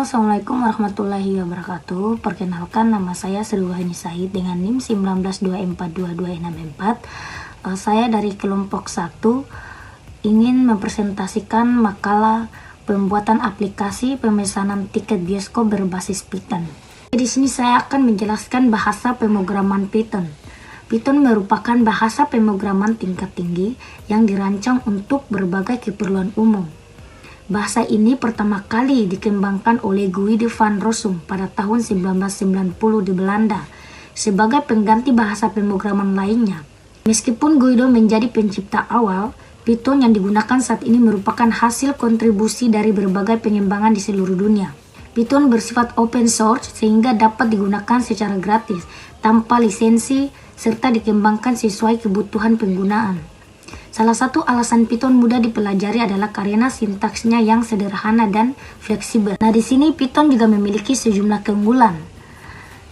Assalamualaikum warahmatullahi wabarakatuh. Perkenalkan, nama saya Sri Wahani Said dengan NIM 19242264. Saya dari kelompok 1 ingin mempresentasikan makalah pembuatan aplikasi pemesanan tiket bioskop berbasis Python. Di sini saya akan menjelaskan bahasa pemrograman Python. Python merupakan bahasa pemrograman tingkat tinggi yang dirancang untuk berbagai keperluan umum. Bahasa ini pertama kali dikembangkan oleh Guido van Rossum pada tahun 1990 di Belanda sebagai pengganti bahasa pemrograman lainnya. Meskipun Guido menjadi pencipta awal, Python yang digunakan saat ini merupakan hasil kontribusi dari berbagai pengembangan di seluruh dunia. Python bersifat open source sehingga dapat digunakan secara gratis, tanpa lisensi, serta dikembangkan sesuai kebutuhan penggunaan. Salah satu alasan Python mudah dipelajari adalah karena sintaksnya yang sederhana dan fleksibel. Nah, di sini Python juga memiliki sejumlah keunggulan.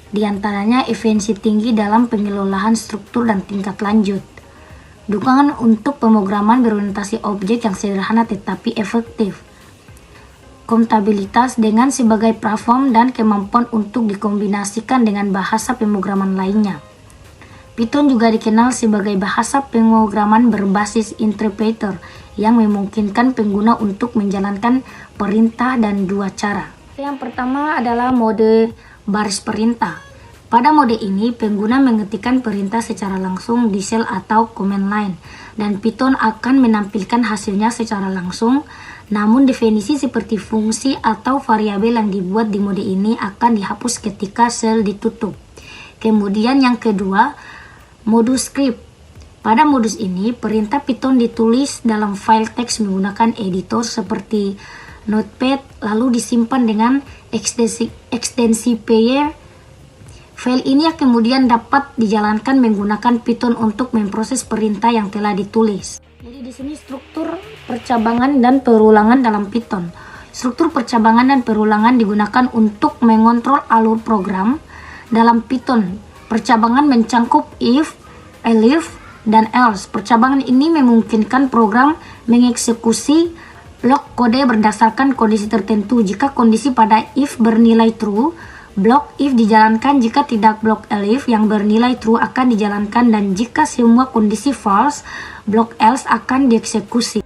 Di antaranya efisiensi tinggi dalam pengelolaan struktur dan tingkat lanjut. Dukungan untuk pemrograman berorientasi objek yang sederhana tetapi efektif. Kompatibilitas dengan sebagai platform dan kemampuan untuk dikombinasikan dengan bahasa pemrograman lainnya. Python juga dikenal sebagai bahasa pemrograman berbasis interpreter yang memungkinkan pengguna untuk menjalankan perintah dan dua cara. Yang pertama adalah mode baris perintah. Pada mode ini, pengguna mengetikkan perintah secara langsung di shell atau command line, dan Python akan menampilkan hasilnya secara langsung, namun definisi seperti fungsi atau variabel yang dibuat di mode ini akan dihapus ketika shell ditutup. Kemudian yang kedua, modus script. Pada modus ini, perintah Python ditulis dalam file teks menggunakan editor seperti Notepad, lalu disimpan dengan ekstensi py. File ini kemudian dapat dijalankan menggunakan Python untuk memproses perintah yang telah ditulis. Jadi di sini struktur percabangan dan perulangan dalam Python. Struktur percabangan dan perulangan digunakan untuk mengontrol alur program dalam Python. Percabangan mencangkup if, elif, dan else. Percabangan ini memungkinkan program mengeksekusi blok kode berdasarkan kondisi tertentu. Jika kondisi pada if bernilai true, blok if dijalankan. Jika tidak, blok elif yang bernilai true akan dijalankan, dan jika semua kondisi false, blok else akan dieksekusi.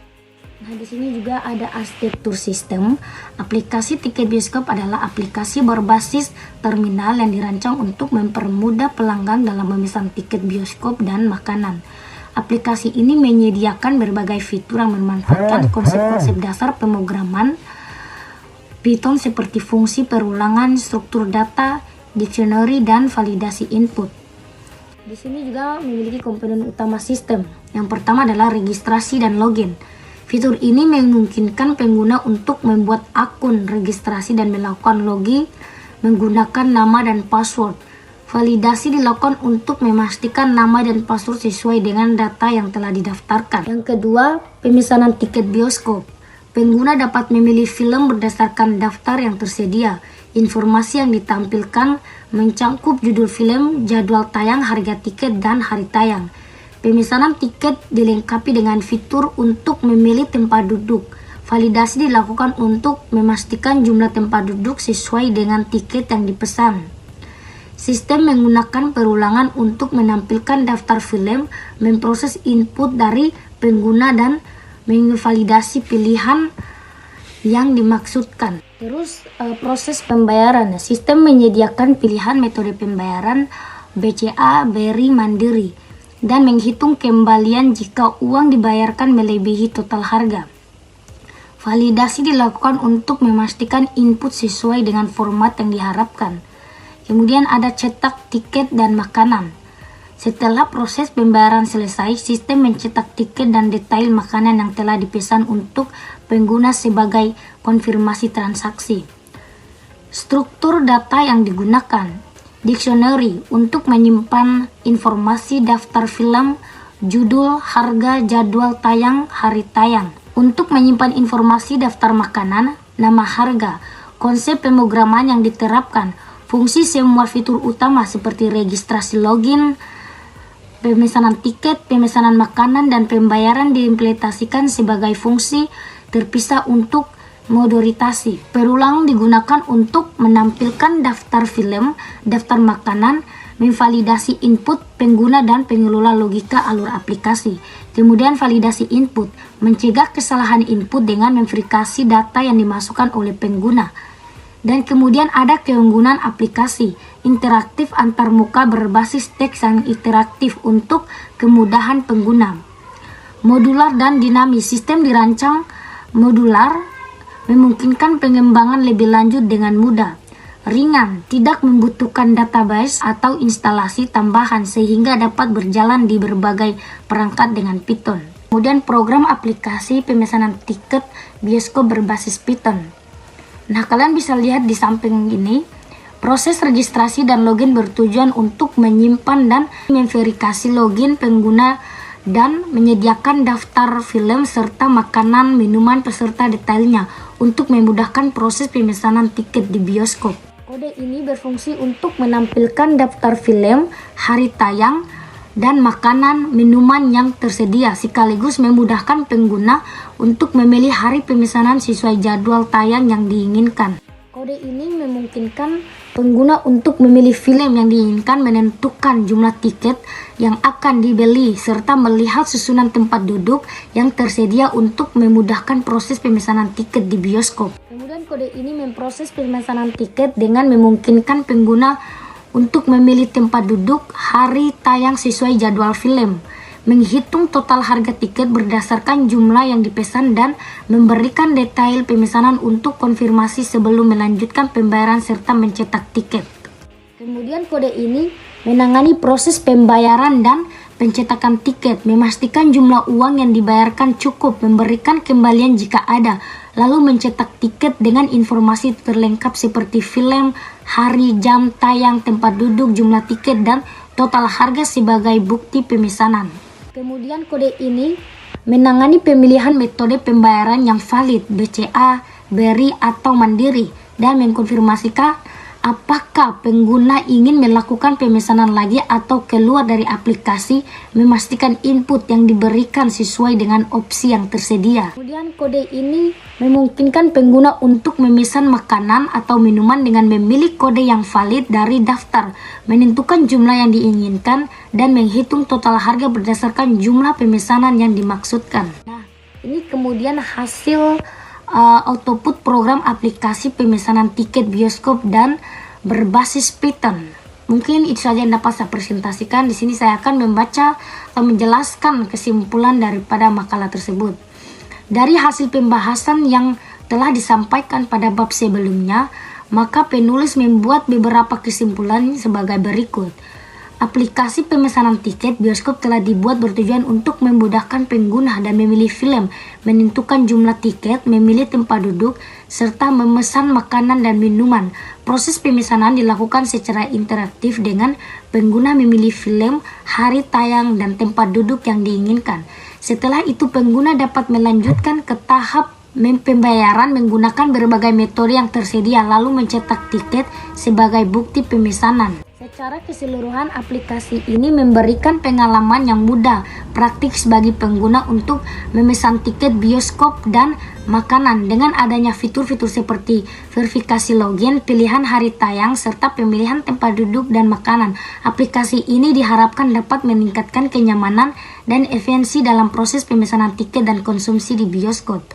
Nah, di sini juga ada arsitektur sistem. Aplikasi tiket bioskop adalah aplikasi berbasis terminal yang dirancang untuk mempermudah pelanggan dalam memesan tiket bioskop dan makanan. Aplikasi ini menyediakan berbagai fitur yang memanfaatkan konsep-konsep dasar pemrograman Python seperti fungsi perulangan, struktur data, dictionary, dan validasi input. Di sini juga memiliki komponen utama sistem. Yang pertama adalah registrasi dan login. Fitur ini memungkinkan pengguna untuk membuat akun registrasi dan melakukan login menggunakan nama dan password. Validasi dilakukan untuk memastikan nama dan password sesuai dengan data yang telah didaftarkan. Yang kedua, pemesanan tiket bioskop. Pengguna dapat memilih film berdasarkan daftar yang tersedia. Informasi yang ditampilkan mencangkup judul film, jadwal tayang, harga tiket, dan hari tayang. Pemesanan tiket dilengkapi dengan fitur untuk memilih tempat duduk. Validasi dilakukan untuk memastikan jumlah tempat duduk sesuai dengan tiket yang dipesan. Sistem menggunakan perulangan untuk menampilkan daftar film, memproses input dari pengguna, dan menvalidasi pilihan yang dimaksudkan. Terus proses pembayaran. Sistem menyediakan pilihan metode pembayaran BCA, BRI, Mandiri, dan menghitung kembalian jika uang dibayarkan melebihi total harga. Validasi dilakukan untuk memastikan input sesuai dengan format yang diharapkan. Kemudian ada cetak tiket dan makanan. Setelah proses pembayaran selesai, sistem mencetak tiket dan detail makanan yang telah dipesan untuk pengguna sebagai konfirmasi transaksi. Struktur data yang digunakan. Dictionary untuk menyimpan informasi daftar film, judul, harga, jadwal tayang, hari tayang. Untuk menyimpan informasi daftar makanan, nama, harga. Konsep pemrograman yang diterapkan. Fungsi semua fitur utama seperti registrasi login, pemesanan tiket, pemesanan makanan, dan pembayaran diimplementasikan sebagai fungsi terpisah untuk Modoritasi berulang digunakan untuk menampilkan daftar film, daftar makanan, memvalidasi input pengguna dan pengelola logika alur aplikasi. Kemudian validasi input, mencegah kesalahan input dengan memverifikasi data yang dimasukkan oleh pengguna. Dan kemudian ada keunggulan aplikasi interaktif antarmuka berbasis teks yang interaktif untuk kemudahan pengguna. Modular dan dinamis, sistem dirancang modular memungkinkan pengembangan lebih lanjut dengan mudah. Ringan, tidak membutuhkan database atau instalasi tambahan sehingga dapat berjalan di berbagai perangkat dengan Python. Kemudian program aplikasi pemesanan tiket bioskop berbasis Python. Nah, kalian bisa lihat di samping ini, proses registrasi dan login bertujuan untuk menyimpan dan memverifikasi login pengguna dan menyediakan daftar film serta makanan, minuman peserta detailnya untuk memudahkan proses pemesanan tiket di bioskop. Kode ini berfungsi untuk menampilkan daftar film, hari tayang, dan makanan, minuman yang tersedia, sekaligus memudahkan pengguna untuk memilih hari pemesanan sesuai jadwal tayang yang diinginkan. Kode ini memungkinkan pengguna untuk memilih film yang diinginkan, menentukan jumlah tiket yang akan dibeli, serta melihat susunan tempat duduk yang tersedia untuk memudahkan proses pemesanan tiket di bioskop. Kemudian kode ini memproses pemesanan tiket dengan memungkinkan pengguna untuk memilih tempat duduk, hari tayang sesuai jadwal film, menghitung total harga tiket berdasarkan jumlah yang dipesan dan memberikan detail pemesanan untuk konfirmasi sebelum melanjutkan pembayaran serta mencetak tiket. Kemudian kode ini menangani proses pembayaran dan pencetakan tiket, memastikan jumlah uang yang dibayarkan cukup, memberikan kembalian jika ada, lalu mencetak tiket dengan informasi terlengkap seperti film, hari, jam tayang, tempat duduk, jumlah tiket, dan total harga sebagai bukti pemesanan. Kemudian kode ini menangani pemilihan metode pembayaran yang valid, BCA, BRI, atau Mandiri, dan mengkonfirmasikan apakah pengguna ingin melakukan pemesanan lagi atau keluar dari aplikasi, memastikan input yang diberikan sesuai dengan opsi yang tersedia. Kemudian kode ini memungkinkan pengguna untuk memesan makanan atau minuman dengan memilih kode yang valid dari daftar, menentukan jumlah yang diinginkan, dan menghitung total harga berdasarkan jumlah pemesanan yang dimaksudkan. Nah, ini kemudian hasil output program aplikasi pemesanan tiket bioskop dan berbasis Python. Mungkin itu saja yang dapat saya presentasikan. Di sini saya akan membaca atau menjelaskan kesimpulan daripada makalah tersebut. Dari hasil pembahasan yang telah disampaikan pada bab sebelumnya, maka penulis membuat beberapa kesimpulan sebagai berikut. Aplikasi pemesanan tiket bioskop telah dibuat bertujuan untuk memudahkan pengguna dan memilih film, menentukan jumlah tiket, memilih tempat duduk, serta memesan makanan dan minuman. Proses pemesanan dilakukan secara interaktif dengan pengguna memilih film, hari tayang, dan tempat duduk yang diinginkan. Setelah itu pengguna dapat melanjutkan ke tahap pembayaran menggunakan berbagai metode yang tersedia, lalu mencetak tiket sebagai bukti pemesanan. Secara keseluruhan, aplikasi ini memberikan pengalaman yang mudah, praktis bagi pengguna untuk memesan tiket bioskop dan makanan. Dengan adanya fitur-fitur seperti verifikasi login, pilihan hari tayang, serta pemilihan tempat duduk dan makanan, aplikasi ini diharapkan dapat meningkatkan kenyamanan dan efisiensi dalam proses pemesanan tiket dan konsumsi di bioskop.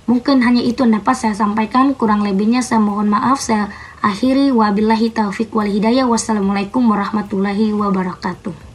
Mungkin hanya itu yang dapat saya sampaikan, kurang lebihnya saya mohon maaf. Saya akhiri, wabillahi taufiq wal hidayah. Wassalamualaikum warahmatullahi wabarakatuh.